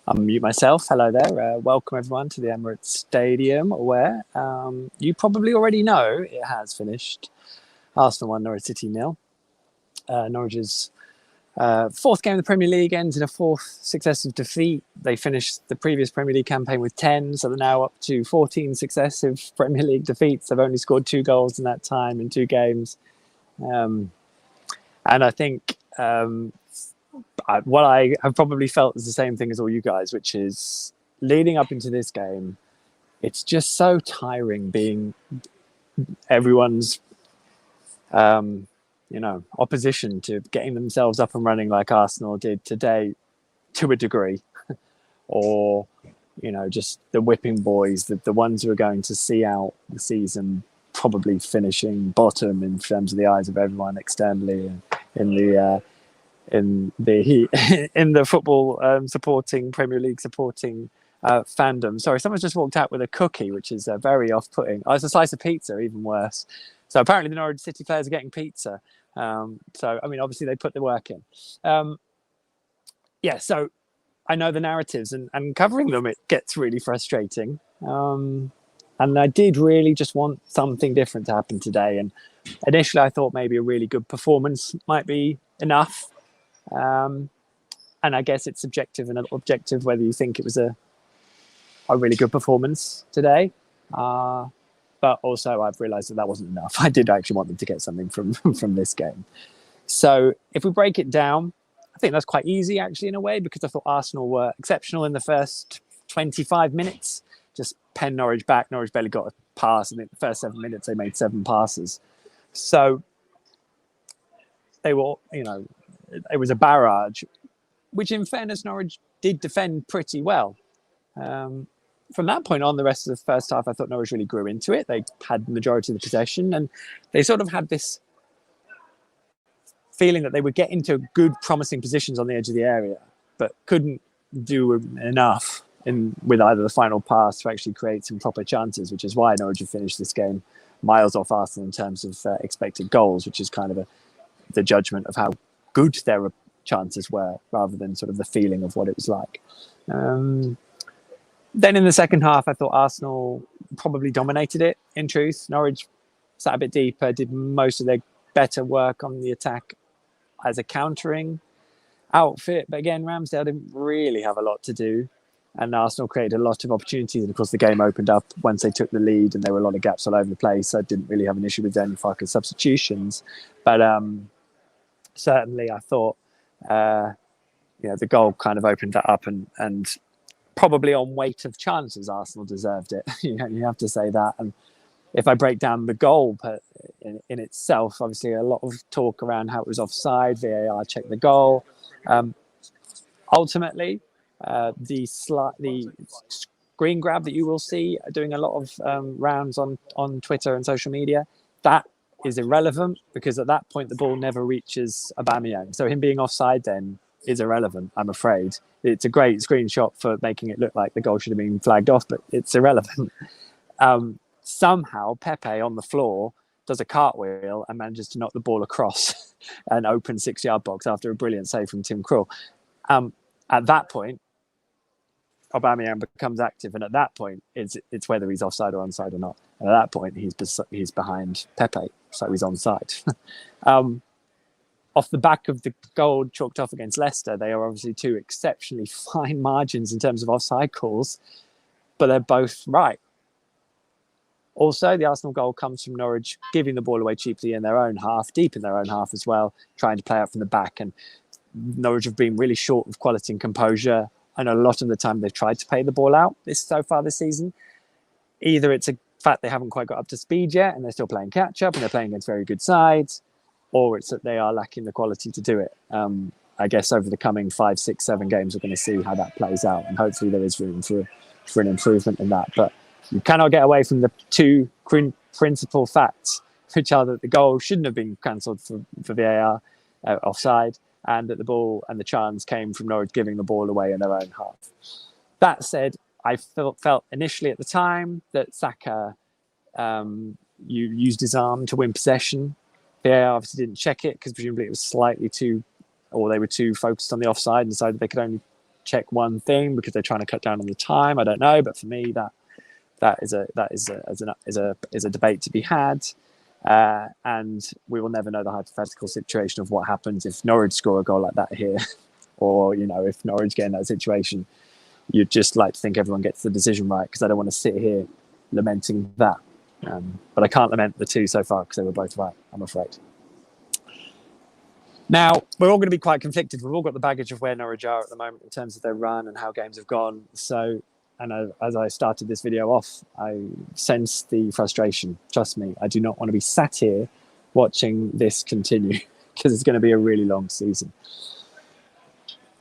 Unmute myself. Hello there. Welcome everyone to the Emirates Stadium, where you probably already know it has finished. Arsenal 1, Norwich City 0. Norwich's fourth game of the Premier League ends in a fourth successive defeat. They finished the previous Premier League campaign with 10, so they're now up to 14 successive Premier League defeats. They've only scored 2 goals in that time in 2 games. And I think what I have probably felt is the same thing as all you guys, which is leading up into this game, it's just so tiring being everyone's opposition to getting themselves up and running like Arsenal did today to a degree. Or, just the whipping boys, the ones who are going to see out the season probably finishing bottom in terms of the eyes of everyone externally in the football supporting Premier League supporting fandom. Sorry, someone's just walked out with a cookie, which is very off-putting. Oh, it's a slice of pizza, even worse. So apparently the Norwich City players are getting pizza. Obviously they put the work in. So I know the narratives and covering them, it gets really frustrating. And I did really just want something different to happen today. And initially I thought maybe a really good performance might be enough. And I guess it's subjective and objective whether you think it was a really good performance today. But also I've realised that wasn't enough. I did actually want them to get something from this game. So if we break it down, I think that's quite easy actually in a way, because I thought Arsenal were exceptional in the first 25 minutes. Just pen Norwich back. Norwich barely got a pass. I think the first 7 minutes they made 7 passes. So they were, it was a barrage, which in fairness, Norwich did defend pretty well. From that point on, the rest of the first half, I thought Norwich really grew into it. They had the majority of the possession, and they sort of had this feeling that they would get into good, promising positions on the edge of the area, but couldn't do enough with either the final pass to actually create some proper chances, which is why Norwich have finished this game miles off Arsenal in terms of expected goals, which is kind of the judgment of how good their chances were, rather than sort of the feeling of what it was like. Then in the second half, I thought Arsenal probably dominated it, in truth. Norwich sat a bit deeper, did most of their better work on the attack as a countering outfit. But again, Ramsdale didn't really have a lot to do. And Arsenal created a lot of opportunities. And of course, the game opened up once they took the lead, and there were a lot of gaps all over the place. So I didn't really have an issue with Daniel Farke's substitutions. But certainly I thought the goal kind of opened that up, and probably on weight of chances, Arsenal deserved it. You have to say that. And if I break down the goal in itself, obviously a lot of talk around how it was offside, VAR checked the goal. Ultimately, the screen grab that you will see doing a lot of rounds on Twitter and social media, that is irrelevant, because at that point the ball never reaches Aubameyang. So him being offside then is irrelevant, I'm afraid. It's a great screenshot for making it look like the goal should have been flagged off, but it's irrelevant. Somehow Pepe on the floor does a cartwheel and manages to knock the ball across an open 6-yard box after a brilliant save from Tim Krul. At that point, Aubameyang becomes active, and at that point, it's whether he's offside or onside or not. And at that point, he's behind Pepe, so he's onside. Off the back of the goal chalked off against Leicester, they are obviously 2 exceptionally fine margins in terms of offside calls, but they're both right. Also, the Arsenal goal comes from Norwich giving the ball away cheaply in their own half, deep in their own half as well, trying to play out from the back. And Norwich have been really short of quality and composure. And a lot of the time they've tried to play the ball out so far this season. Either it's a fact they haven't quite got up to speed yet and they're still playing catch-up and they're playing against very good sides, or it's that they are lacking the quality to do it. I guess over the coming 5, 6, 7 games, we're going to see how that plays out. And hopefully there is room for an improvement in that. But you cannot get away from the 2 principal facts, which are that the goal shouldn't have been cancelled for VAR offside, and that the ball and the chance came from Norwich giving the ball away in their own half. That said, I felt initially at the time that Saka used his arm to win possession. VAR obviously didn't check it because presumably it was slightly too, or they were too focused on the offside and decided they could only check one thing because they're trying to cut down on the time. I don't know, but for me, that is a debate to be had. And we will never know the hypothetical situation of what happens if Norwich score a goal like that here, or if Norwich get in that situation. You'd just like to think everyone gets the decision right, because I don't want to sit here lamenting that. But I can't lament the two so far because they were both right, I'm afraid. Now, we're all going to be quite conflicted. We've all got the baggage of where Norwich are at the moment in terms of their run and how games have gone. So, and as I started this video off, I sense the frustration. Trust me, I do not want to be sat here watching this continue, because it's going to be a really long season.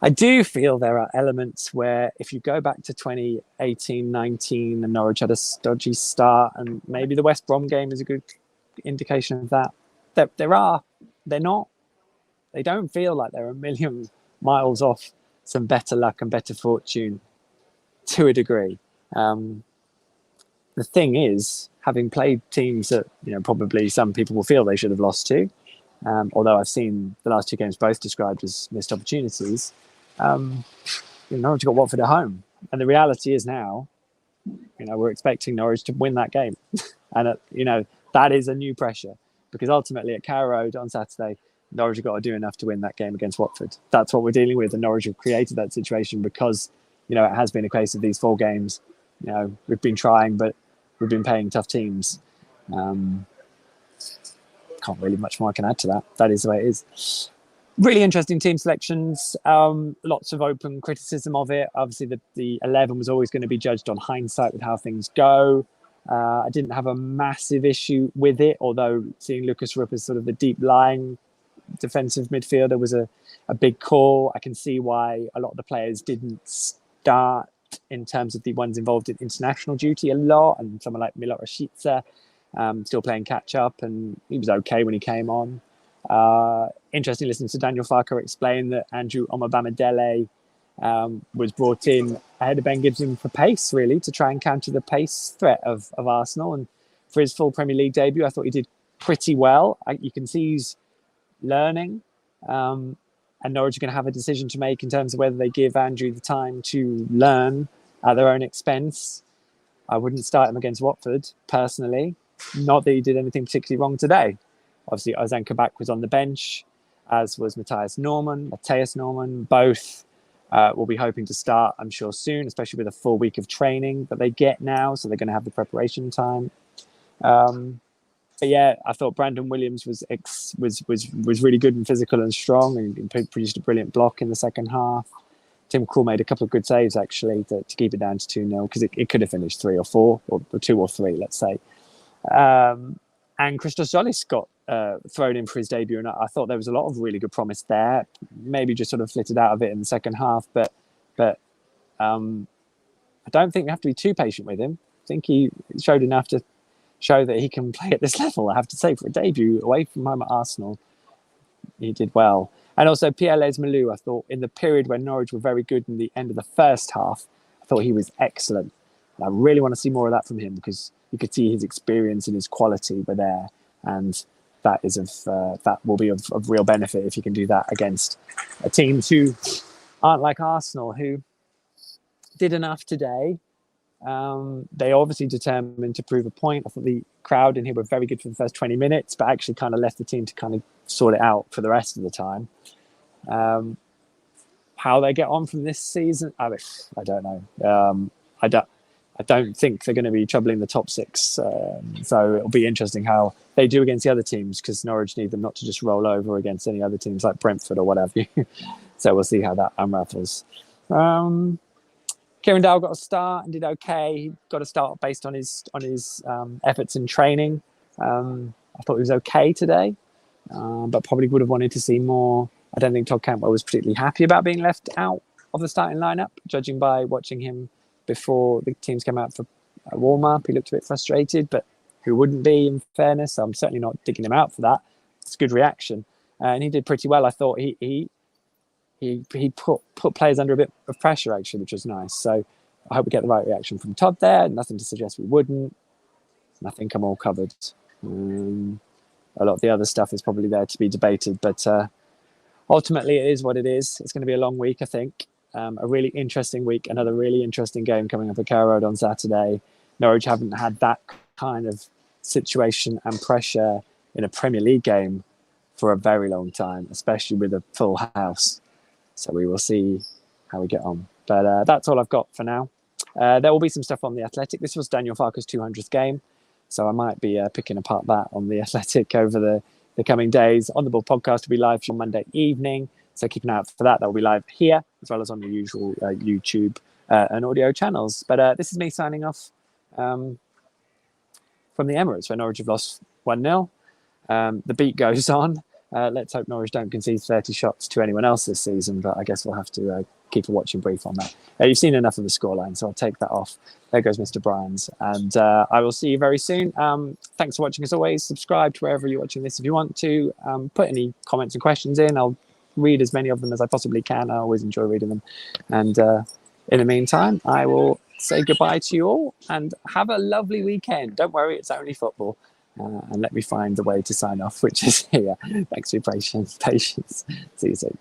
I do feel there are elements where if you go back to 2018-19 and Norwich had a dodgy start, and maybe the West Brom game is a good indication of that. They don't feel like they're a million miles off some better luck and better fortune to a degree. The thing is, having played teams that probably some people will feel they should have lost to, although I've seen the last two games both described as missed opportunities, Norwich got Watford at home, and the reality is now, we're expecting Norwich to win that game, and that is a new pressure, because ultimately at Carrow Road on Saturday, Norwich have got to do enough to win that game against Watford. That's what we're dealing with, and Norwich have created that situation because it has been a case of these 4 games. We've been trying, but we've been playing tough teams. Can't really much more I can add to that. That is the way it is. Really interesting team selections. Lots of open criticism of it. Obviously, the 11 was always going to be judged on hindsight with how things go. I didn't have a massive issue with it, although seeing Lucas Rupp as sort of the deep lying defensive midfielder was a big call. I can see why a lot of the players didn't start in terms of the ones involved in international duty a lot, and someone like Milot Rashica still playing catch up, and he was okay when he came on. Interesting listening to Daniel Farker explain that Andrew Omobamidele was brought in ahead of Ben Gibson for pace, really, to try and counter the pace threat of Arsenal. And for his full Premier League debut, I thought he did pretty well. You can see he's learning, and Norwich are going to have a decision to make in terms of whether they give Andrew the time to learn at their own expense. I wouldn't start him against Watford, personally. Not that he did anything particularly wrong today. Obviously, Ozan Kabak was on the bench, as was Matthias Norman. Both will be hoping to start, I'm sure, soon, especially with a full week of training that they get now, so they're going to have the preparation time. But yeah, I thought Brandon Williams was really good and physical and strong, and produced a brilliant block in the second half. Tim Krul made a couple of good saves, actually, to keep it down to 2-0, because it could have finished 3 or 4, or 2 or 3, let's say. And Christos Zolis got thrown in for his debut, and I thought there was a lot of really good promise there. Maybe just sort of flitted out of it in the second half, but I don't think we have to be too patient with him. I think he showed enough to show that he can play at this level. I have to say, for a debut away from home at Arsenal, he did well. And also Pierre Lesmelou, I thought in the period when Norwich were very good in the end of the first half, I thought he was excellent. And I really want to see more of that from him, because you could see his experience and his quality were there, and that will be of real benefit if you can do that against a team who aren't like Arsenal, who did enough today. They obviously determined to prove a point. I thought the crowd in here were very good for the first 20 minutes, but actually kind of left the team to kind of sort it out for the rest of the time. How they get on from this season, I don't know. I don't think they're going to be troubling the top 6. So it'll be interesting how they do against the other teams, because Norwich need them not to just roll over against any other teams like Brentford or whatever. So we'll see how that unravels. Kieran Dowell got a start and did okay. He got a start based on his efforts in training. I thought he was okay today, but probably would have wanted to see more. I don't think Todd Cantwell was particularly happy about being left out of the starting lineup, judging by watching him before the teams came out for a warm-up. He looked a bit frustrated, but who wouldn't be, in fairness? So I'm certainly not digging him out for that. It's a good reaction. And he did pretty well. I thought he put players under a bit of pressure, actually, which was nice. So I hope we get the right reaction from Todd there. Nothing to suggest we wouldn't. I think I'm all covered. A lot of the other stuff is probably there to be debated, but ultimately it is what it is. It's going to be a long week, I think. A really interesting week, another really interesting game coming up at Carrow Road on Saturday. Norwich haven't had that kind of situation and pressure in a Premier League game for a very long time, especially with a full house. So we will see how we get on. But that's all I've got for now. There will be some stuff on The Athletic. This was Daniel Farke's 200th game, so I might be picking apart that on The Athletic over the coming days. On the Ball podcast will be live on Monday evening, so keep an eye out for that. That will be live here, as well as on the usual YouTube and audio channels. But this is me signing off from the Emirates, where Norwich have lost 1-0. The beat goes on. Let's hope Norwich don't concede 30 shots to anyone else this season, but I guess we'll have to keep a watching brief on that. You've seen enough of the scoreline, so I'll take that off. There goes Mr. Bryans, and I will see you very soon. Thanks for watching as always. Subscribe to wherever you're watching this if you want to. Put any comments and questions in. I'll read as many of them as I possibly can. I always enjoy reading them. And in the meantime, I will say goodbye to you all and have a lovely weekend. Don't worry, it's only football. And let me find the way to sign off, which is here. Thanks for your patience. See you soon.